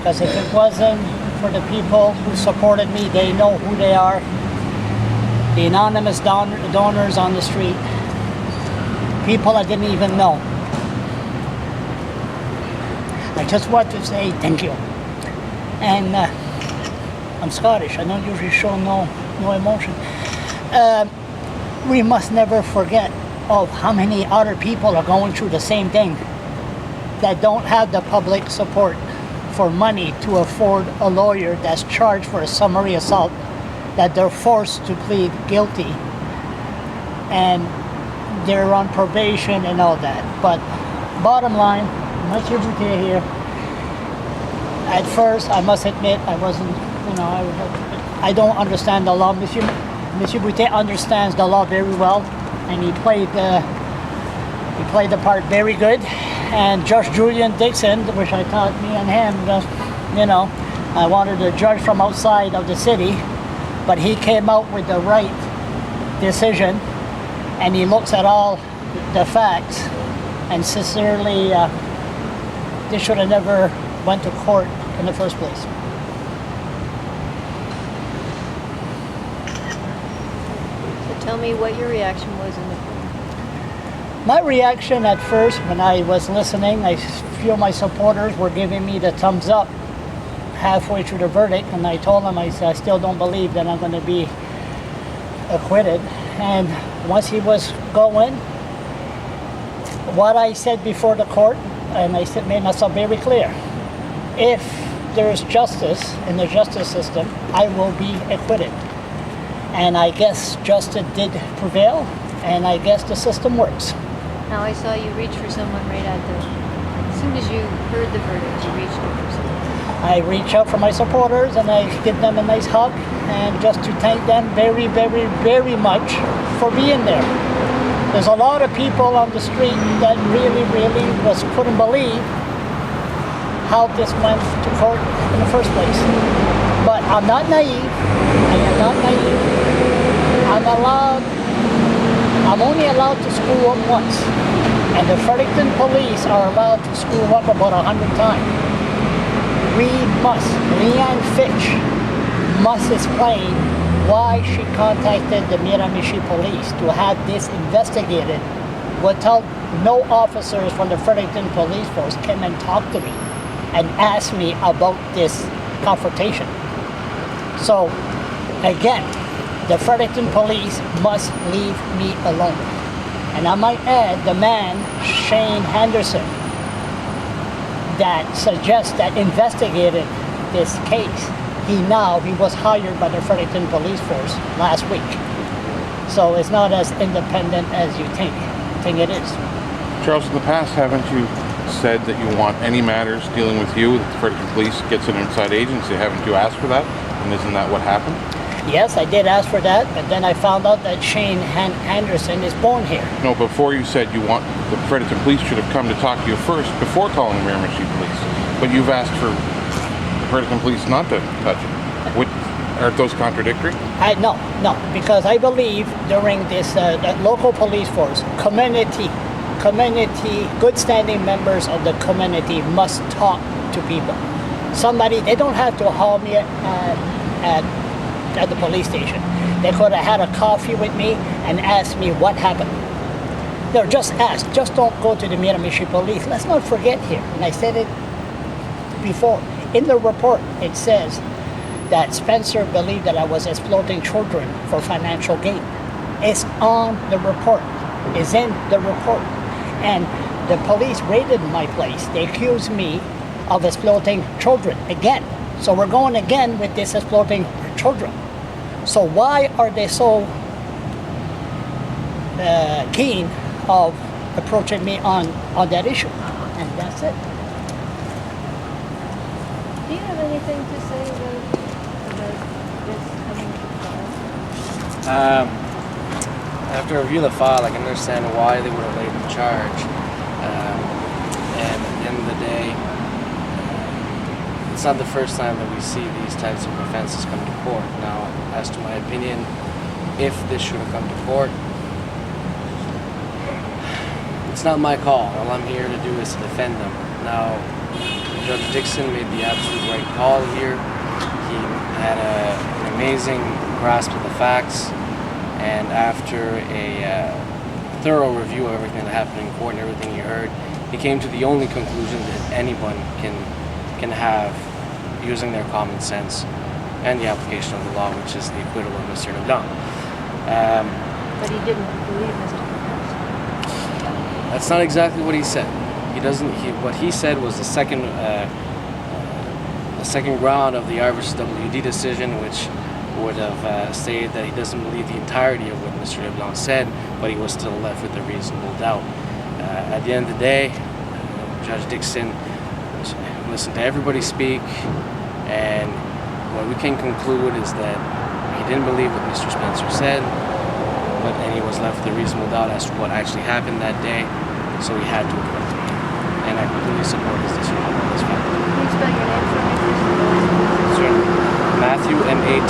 Because if it wasn't for the people who supported me, they know who they are. The anonymous donors on the street, people I didn't even know. I just want to say thank you. And I'm Scottish. I don't usually show no emotion. We must never forget of how many other people are going through the same thing that don't have the public support for money to afford a lawyer that's charged for a summary assault, that they're forced to plead guilty, and they're on probation and all that. But bottom line, Monsieur Boutet here. At first, I must admit, I wasn't, I don't understand the law. Monsieur Boutet understands the law very well, and he played the part very good. And Judge Julian Dixon, which I thought me and him, I wanted a judge from outside of the city, but he came out with the right decision, and he looks at all the facts, and sincerely, they should have never went to court in the first place. So tell me what your reaction was in the court. My reaction at first, when I was listening, I feel my supporters were giving me the thumbs up halfway through the verdict, and I told them, I said, I still don't believe that I'm going to be acquitted. And once he was going, what I said before the court, and I made myself very clear, if there is justice in the justice system, I will be acquitted. And I guess justice did prevail, and I guess the system works. Now I saw you reach for someone right as soon as you heard the verdict, you reached out for someone. I reach out for my supporters and I give them a nice hug, and just to thank them very, very, very much for being there. There's a lot of people on the street that really, really couldn't believe how this went to court in the first place. But I'm not naive. I am not naive. I'm only allowed to screw up once. And the Fredericton police are allowed to screw up about 100 times. Leanne Fitch must explain why she contacted the Miramichi police to have this investigated without no officers from the Fredericton police force came and talked to me and asked me about this confrontation. So, again, the Fredericton police must leave me alone. And I might add, the man, Shane Henderson, that suggests that investigated this case, he was hired by the Fredericton police force last week. So it's not as independent as you think it is. Charles, in the past, haven't you said that you want any matters dealing with you, that the Fredericton police gets an inside agency? Haven't you asked for that? And isn't that what happened? Yes, I did ask for that, but then I found out that Shane Henderson is born here. No, before you said you want the Fredericton police should have come to talk to you first before calling the Miramichi police. But you've asked for the Fredericton police not to touch it. Aren't those contradictory? No, because I believe during this local police force, community, good standing members of the community must talk to people. They don't have to haul me at the police station. They could have had a coffee with me and asked me what happened. No, just ask. Just don't go to the Miramichi police. Let's not forget here, and I said it before, in the report it says that Spencer believed that I was exploiting children for financial gain. It's on the report. It's in the report. And the police raided my place. They accused me of exploiting children again. So we're going again with this exploiting children. So why are they so keen of approaching me on that issue? And that's it. Do you have anything to say about this coming to trial? After I review the file, I can understand why they would have laid the charge. And at the end of the day, it's not the first time that we see these types of offenses come to court. Now, as to my opinion, if this should have come to court, it's not my call. All I'm here to do is to defend them. Now, Judge Dixon made the absolute right call here. He had an amazing grasp of the facts, and after a thorough review of everything that happened in court and everything he heard, he came to the only conclusion that anyone can have using their common sense and the application of the law, which is the acquittal of Mr. LeBlanc. But he didn't believe Mr. LeBlanc. That's not exactly what he said. He doesn't. What he said was the second ground of the R versus WD decision, which would have stated that he doesn't believe the entirety of what Mr. LeBlanc said, but he was still left with a reasonable doubt. At the end of the day, Judge Dixon listened to everybody speak, and what we can conclude is that he didn't believe what Mr. Spencer said, and he was left with a reasonable doubt as to what actually happened that day, so he had to acquit him. And I completely support his decision on this fact. Can you spell your name for me, please? Sure. Matthew, Mathieu.